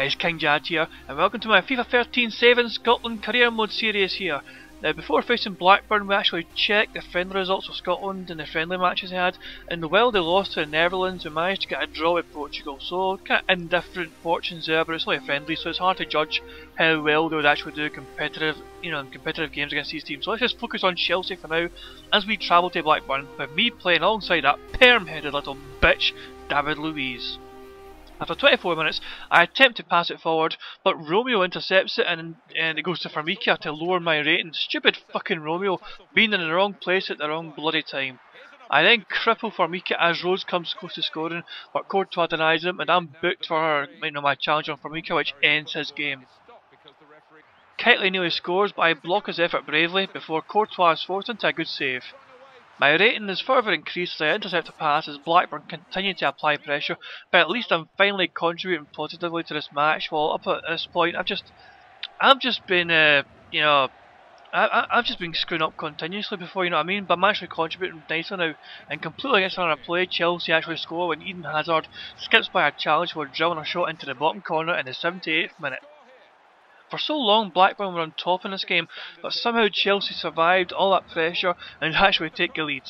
guys, King Jad here, and welcome to my FIFA 13 Saving Scotland Career Mode series here. Now, before facing Blackburn, we actually checked the friendly results of Scotland in the friendly matches they had, and while they lost to the Netherlands, we managed to get a draw with Portugal, so kind of indifferent fortunes there, but it's only friendly, so it's hard to judge how well they would actually do competitive games against these teams. So let's just focus on Chelsea for now, as we travel to Blackburn, with me playing alongside that perm-headed little bitch, David Luiz. After 24 minutes, I attempt to pass it forward, but Romeo intercepts it and it goes to Formica to lower my rating. Stupid fucking Romeo, being in the wrong place at the wrong bloody time. I then cripple Formica as Rose comes close to scoring, but Courtois denies him and I'm booked for my challenge on Formica, which ends his game. Ketley nearly scores, but I block his effort bravely before Courtois is forced into a good save. My rating is further increased as I intercept a pass as Blackburn continue to apply pressure, but at least I'm finally contributing positively to this match. Well, up at this point, I've just been screwing up continuously before, you know what I mean? But I'm actually contributing nicely now, and completely against another play, Chelsea actually score when Eden Hazard skips by a challenge for drilling a shot into the bottom corner in the 78th minute. For so long, Blackburn were on top in this game, but somehow Chelsea survived all that pressure and actually take the lead.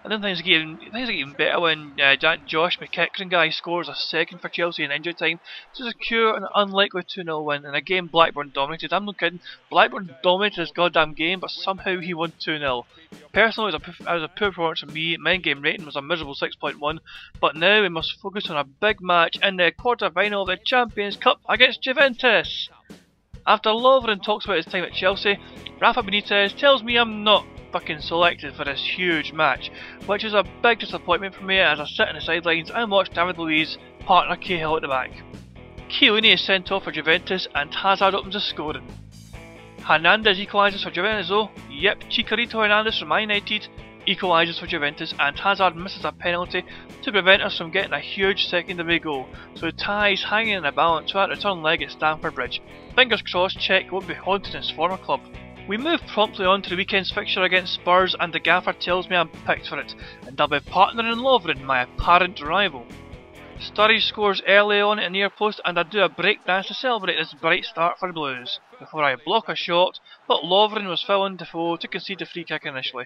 And then things get even better when Josh McEachran guy scores a second for Chelsea in injury time to secure an unlikely 2-0 win in a game Blackburn dominated. I'm not kidding, Blackburn dominated this goddamn game, but somehow he won 2-0. Personally, it was a poor performance for me. My in-game rating was a miserable 6.1, but now we must focus on a big match in the quarter-final of the Champions Cup against Juventus. After Lovren talks about his time at Chelsea, Rafa Benitez tells me I'm not fucking selected for this huge match, which is a big disappointment for me as I sit in the sidelines and watch David Luiz partner Cahill at the back. Chiellini is sent off for Juventus and Hazard opens the scoring. Hernandez equalises for Juventus though. Yep, Chicharito Hernandez from Man United equalises for Juventus and Hazard misses a penalty to prevent us from getting a huge secondary goal, so the tie is hanging in the balance for that return leg at Stamford Bridge. Fingers crossed Czech won't be haunting his former club. We move promptly on to the weekend's fixture against Spurs and the gaffer tells me I'm picked for it, and I'll be partnering Lovren, my apparent rival. Sturridge scores early on at the near post and I do a breakdance to celebrate this bright start for the Blues, before I block a shot, but Lovren was fouling Defoe to concede the free kick initially.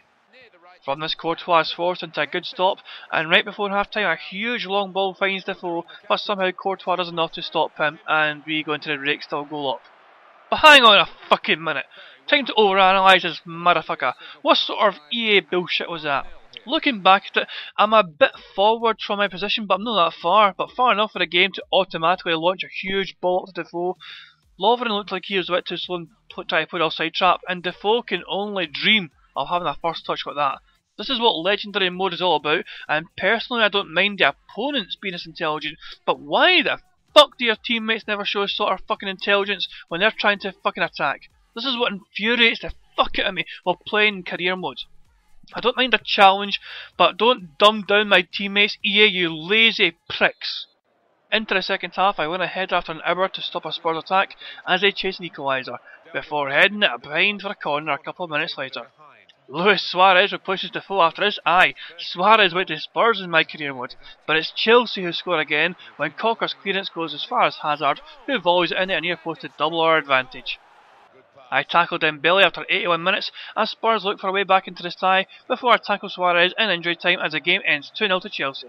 From this, Courtois is forced into a good stop, and right before half time a huge long ball finds Defoe, but somehow Courtois does enough to stop him and we go into the break still goal up. But hang on a fucking minute, time to overanalyse this motherfucker. What sort of EA bullshit was that? Looking back at it, I'm a bit forward from my position, but I'm not that far, but far enough for the game to automatically launch a huge ball up to Defoe. Lovren looked like he was a bit too slow to try to put offside trap, and Defoe can only dream of having a first touch like that. This is what legendary mode is all about, and personally I don't mind the opponents being this intelligent, but why the fuck do your teammates never show this sort of fucking intelligence when they're trying to fucking attack? This is what infuriates the fuck out of me while playing career mode. I don't mind a challenge, but don't dumb down my teammates, EA, you lazy pricks. Into the second half, I win a header after an hour to stop a Spurs attack as they chase an equaliser, before heading it behind for a corner a couple of minutes later. Luis Suarez replaces Defoe after this. Aye, Suarez went to Spurs in my career mode, but it's Chelsea who score again when Cocker's clearance goes as far as Hazard, who volleys it in at near post to double our advantage. I tackle Dembele after 81 minutes as Spurs look for a way back into this tie before I tackle Suarez in injury time as the game ends 2-0 to Chelsea.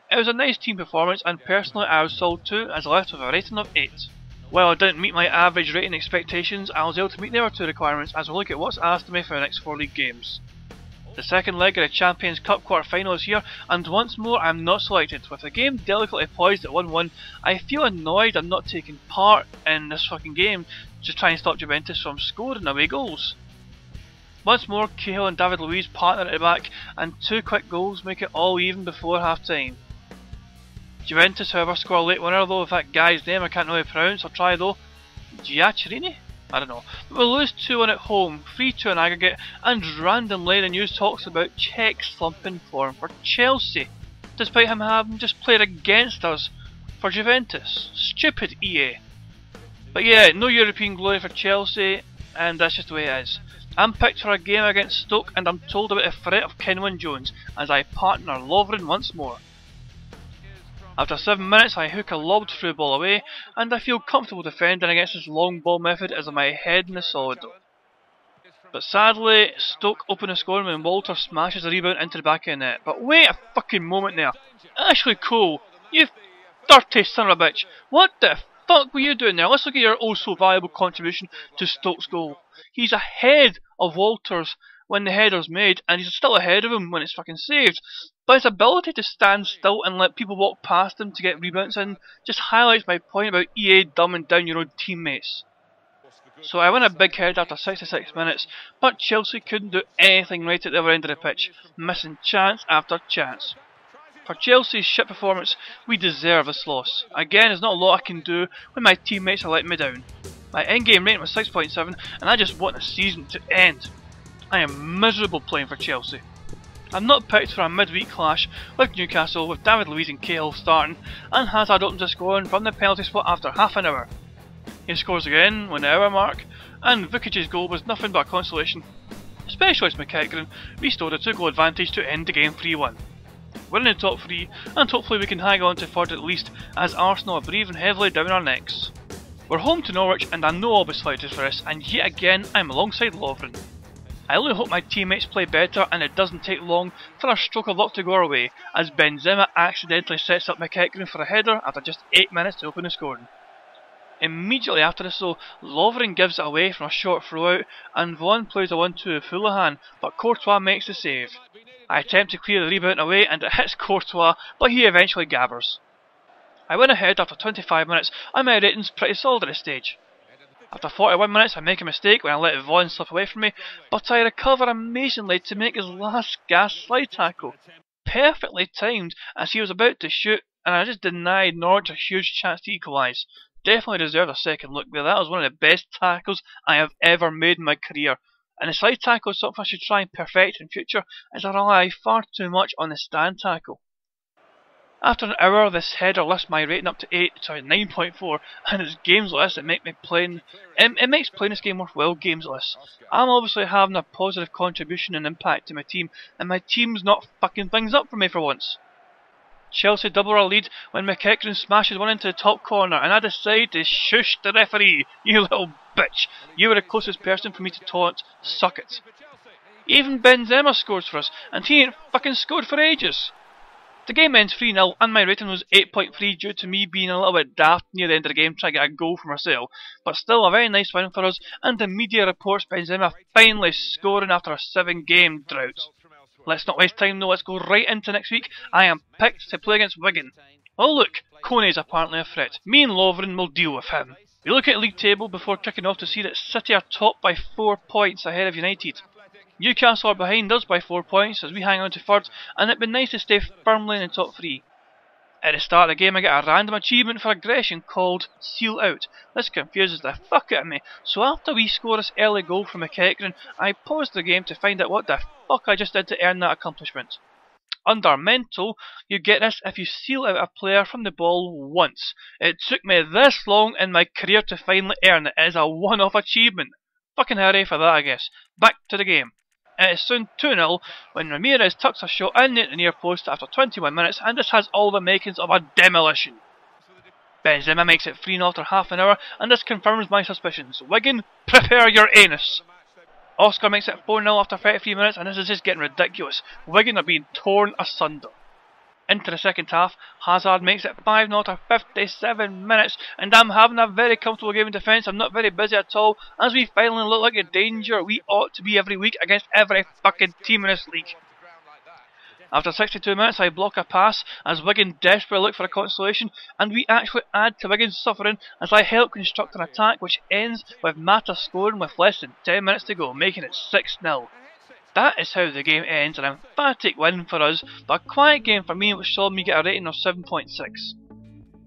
It was a nice team performance and personally I was sold too as I left with a rating of 8. While I didn't meet my average rating expectations, I was able to meet the other two requirements as we look at what's asked of me for the next 4 league games. The second leg of the Champions Cup quarter-final is here, and once more I'm not selected. With the game delicately poised at 1-1, I feel annoyed I'm not taking part in this fucking game to try and stop Juventus from scoring away goals. Once more, Cahill and David Luiz partner at the back, and 2 quick goals make it all even before half time. Juventus, however, score a late winner, though, with that guy's name I can't really pronounce. I'll try though. Giaccherini? I don't know. But we'll lose 2-1 at home, 3-2 in aggregate, and randomly the news talks about Czech slumping form for Chelsea, despite him having just played against us for Juventus. Stupid EA. But yeah, no European glory for Chelsea, and that's just the way it is. I'm picked for a game against Stoke, and I'm told about the threat of Kenwyne Jones as I partner Lovren once more. After 7 minutes I hook a lobbed through ball away, and I feel comfortable defending against this long ball method as my head in the solid. But sadly, Stoke open the scoring when Walter smashes a rebound into the back of the net. But wait a fucking moment there. Ashley Cole, you dirty son of a bitch. What the fuck were you doing there? Let's look at your oh so valuable contribution to Stoke's goal. He's ahead of Walters when the header's made, and he's still ahead of him when it's fucking saved. But his ability to stand still and let people walk past him to get rebounds in just highlights my point about EA dumbing down your own teammates. So I win a big head after 66 minutes, but Chelsea couldn't do anything right at the other end of the pitch, missing chance after chance. For Chelsea's shit performance, we deserve this loss. Again, there's not a lot I can do when my teammates are letting me down. My in-game rating was 6.7 and I just want the season to end. I am miserable playing for Chelsea. I'm not picked for a midweek clash with Newcastle with David Luiz and Cahill starting, and Hazard opens a scoring from the penalty spot after half an hour. He scores again when the hour mark, and Vikic's goal was nothing but a consolation. Specialist McEachran restored a 2-goal advantage to end the game 3-1. We're in the top 3, and hopefully we can hang on to third at least, as Arsenal are breathing heavily down our necks. We're home to Norwich, and I know I'll be slighted for this, and yet again I'm alongside Lovren. I only hope my teammates play better and it doesn't take long for a stroke of luck to go our way, as Benzema accidentally sets up McEachran for a header after just 8 minutes to open the scoring. Immediately after this though, Lovren gives it away from a short throw out, and Vaughan plays a 1-2 with Houlihan, but Courtois makes the save. I attempt to clear the rebound away and it hits Courtois, but he eventually gathers. I win ahead after 25 minutes and my rating's pretty solid at this stage. After 41 minutes I make a mistake when I let Vaughan slip away from me, but I recover amazingly to make his last gas slide tackle. Perfectly timed as he was about to shoot, and I just denied Norwich a huge chance to equalise. Definitely deserved a second look there. That was one of the best tackles I have ever made in my career. And the slide tackle is something I should try and perfect in future, as I rely far too much on the stand tackle. After an hour, this header lifts my rating up to 9.4, and it's games like this that make me playing. It makes playing this game worthwhile. Games like this. I'm obviously having a positive contribution and impact to my team, and my team's not fucking things up for me for once. Chelsea double our lead when McEachran smashes one into the top corner, and I decide to shush the referee. You little bitch. You were the closest person for me to taunt. Suck it. Even Benzema scores for us, and he ain't fucking scored for ages. The game ends 3-0, and my rating was 8.3 due to me being a little bit daft near the end of the game trying to get a goal for myself. But still a very nice win for us, and the media reports Benzema finally scoring after a 7-game drought. Let's not waste time though, let's go right into next week. I am picked to play against Wigan. Oh look, Kone's apparently a threat. Me and Lovren will deal with him. We look at the league table before kicking off to see that City are top by 4 points ahead of United. Newcastle are behind us by 4 points as we hang on to third, and it'd be nice to stay firmly in the top 3. At the start of the game I get a random achievement for aggression called Seal Out. This confuses the fuck out of me, so after we score this early goal from McEachran, I pause the game to find out what the fuck I just did to earn that accomplishment. Under Mental, you get this if you seal out a player from the ball once. It took me this long in my career to finally earn it. It is a one-off achievement. Fucking hurry for that, I guess. Back to the game. It is soon 2-0 when Ramirez tucks a shot in at the near post after 21 minutes, and this has all the makings of a demolition. Benzema makes it 3-0 after half an hour, and this confirms my suspicions. Wigan, prepare your anus. Oscar makes it 4-0 after 33 minutes, and this is just getting ridiculous. Wigan are being torn asunder. Into the second half, Hazard makes it 5-0 after 57 minutes, and I'm having a very comfortable game in defence. I'm not very busy at all, as we finally look like a danger we ought to be every week against every fucking team in this league. After 62 minutes I block a pass as Wigan desperately look for a consolation, and we actually add to Wigan's suffering as I help construct an attack which ends with Mata scoring with less than 10 minutes to go, making it 6-0. That is how the game ends, an emphatic win for us, but a quiet game for me which saw me get a rating of 7.6.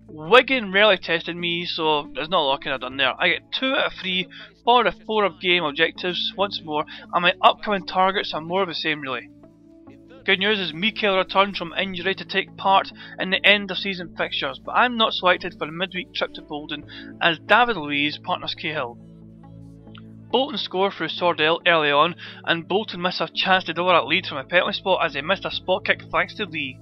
Wigan rarely tested me, so there's not a lot I could have done there. I get 2 out of 3, 4 out of 4 of game objectives once more, and my upcoming targets are more of the same really. Good news is Mikel returns from injury to take part in the end of season fixtures, but I'm not selected for the midweek trip to Bolton as David Luiz partners Cahill. Bolton score through Sordell early on, and Bolton miss a chance to double that lead from a penalty spot as they missed a spot kick thanks to Lee.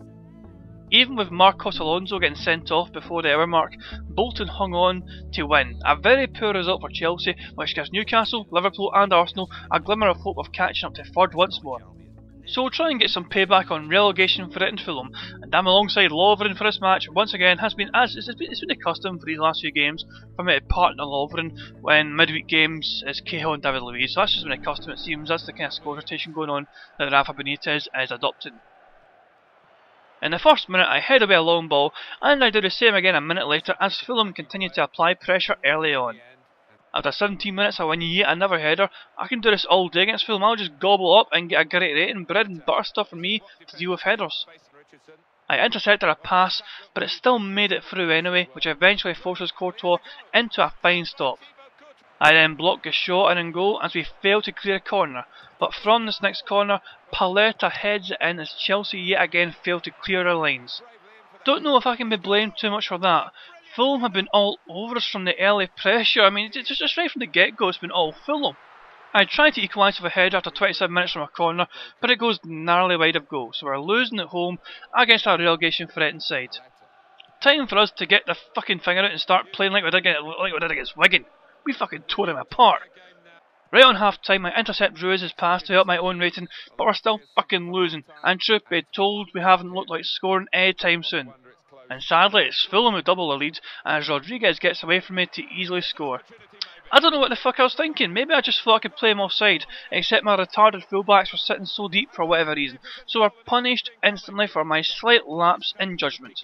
Even with Marcos Alonso getting sent off before the hour mark, Bolton hung on to win. A very poor result for Chelsea, which gives Newcastle, Liverpool and Arsenal a glimmer of hope of catching up to third once more. So we'll try and get some payback on relegation for it in Fulham, and I'm alongside Lovren for this match. Once again, it's been a custom for these last few games for me to partner Lovren when midweek games is Cahill and David Luiz, so that's just been a custom it seems. That's the kind of score rotation going on that Rafa Benitez is adopting. In the first minute I head away a long ball, and I do the same again a minute later as Fulham continue to apply pressure early on. After 17 minutes I win yet another header. I can do this all day against Fulham. I'll just gobble up and get a great rating. Bread and butter stuff for me to deal with headers. I intercepted a pass, but it still made it through anyway, which eventually forces Courtois into a fine stop. I then block a shot and in goal as we fail to clear a corner, but from this next corner, Paletta heads it in as Chelsea yet again fail to clear our lines. Don't know if I can be blamed too much for that. Fulham have been all over us from the early pressure. I mean, it's just right from the get-go, it's been all Fulham. I tried to equalise with a header after 27 minutes from a corner, but it goes narrowly wide of goal, so we're losing at home against our relegation threatened side. Time for us to get the fucking finger out and start playing like we did against Wigan. We fucking tore him apart. Right on half time, I intercept Ruiz's pass to help my own rating, but we're still fucking losing, and truth be told, we haven't looked like scoring any time soon. And sadly, it's Fulham who double the lead, as Rodriguez gets away from me to easily score. I don't know what the fuck I was thinking. Maybe I just thought I could play him offside, except my retarded fullbacks were sitting so deep for whatever reason, so we're punished instantly for my slight lapse in judgment.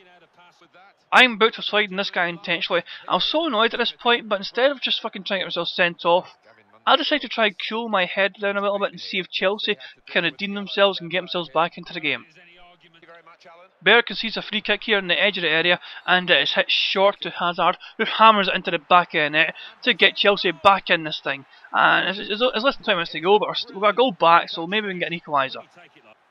I'm booked for sliding this guy intentionally. I was so annoyed at this point, but instead of just fucking trying to get myself sent off, I decided to try and cool my head down a little bit and see if Chelsea can redeem themselves and get themselves back into the game. Bear concedes a free kick here in the edge of the area, and it is hit short to Hazard, who hammers it into the back of the net to get Chelsea back in this thing. And it's less than 20 minutes to go, but we've got a goal back, so maybe we can get an equaliser.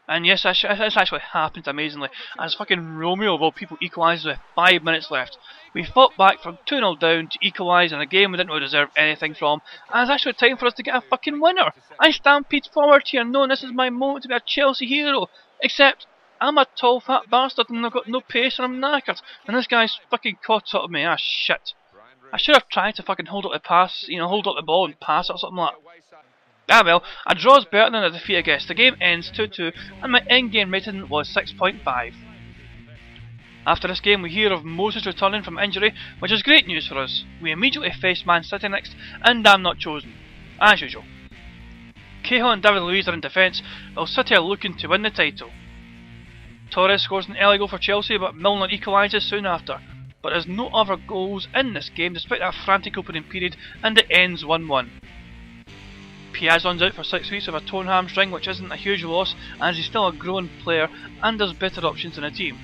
And yes, this actually happened amazingly, as fucking Romeo of all people equalises with 5 minutes left. We fought back from 2-0 down to equalise in a game we didn't really deserve anything from, and it's actually time for us to get a fucking winner. I stampede forward here knowing this is my moment to be a Chelsea hero, except I'm a tall fat bastard and I've got no pace and I'm knackered, and this guy's fucking caught up with me. Ah shit. I should have tried to fucking hold up the pass, hold up the ball and pass it or something like that. Ah well, a draw is better than a defeat I guess. The game ends 2-2 and my in-game rating was 6.5. After this game we hear of Moses returning from injury, which is great news for us. We immediately face Man City next, and I'm not chosen, as usual. Cahill and David Luiz are in defence, while City are looking to win the title. Torres scores an early goal for Chelsea, but Milner equalises soon after. But there's no other goals in this game despite that frantic opening period, and it ends 1-1. Piazon's out for 6 weeks with a torn hamstring, which isn't a huge loss as he's still a growing player and there's better options in the team.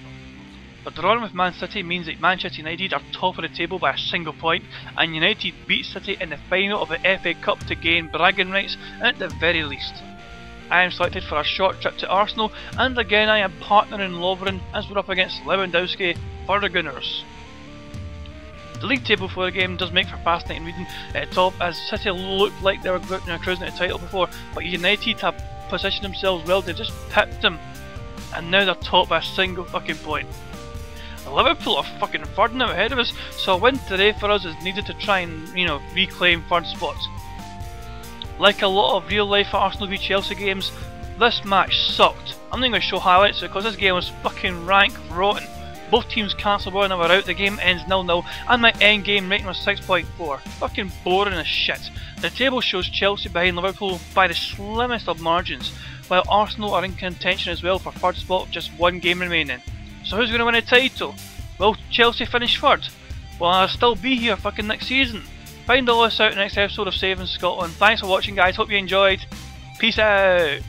But drawing with Man City means that Manchester United are top of the table by a single point, and United beat City in the final of the FA Cup to gain bragging rights at the very least. I am selected for a short trip to Arsenal, and again I am partnering Lovren as we're up against Lewandowski for the Gunners. The league table for the game does make for fascinating reading at the top, as City looked like they were cruising at the title before, but United have positioned themselves well, they just pipped them, and now they're top by a single fucking point. Liverpool are fucking third now ahead of us, so a win today for us is needed to try and, reclaim third spots. Like a lot of real life Arsenal v Chelsea games, this match sucked. I'm not going to show highlights because this game was fucking rank rotten. Both teams cancelled one another out, the game ends 0-0, and my end game rating was 6.4. Fucking boring as shit. The table shows Chelsea behind Liverpool by the slimmest of margins, while Arsenal are in contention as well for third spot with just one game remaining. So who's going to win the title? Will Chelsea finish third? Well, I'll still be here fucking next season. Find all this out in the next episode of Saving Scotland. Thanks for watching guys, hope you enjoyed. Peace out.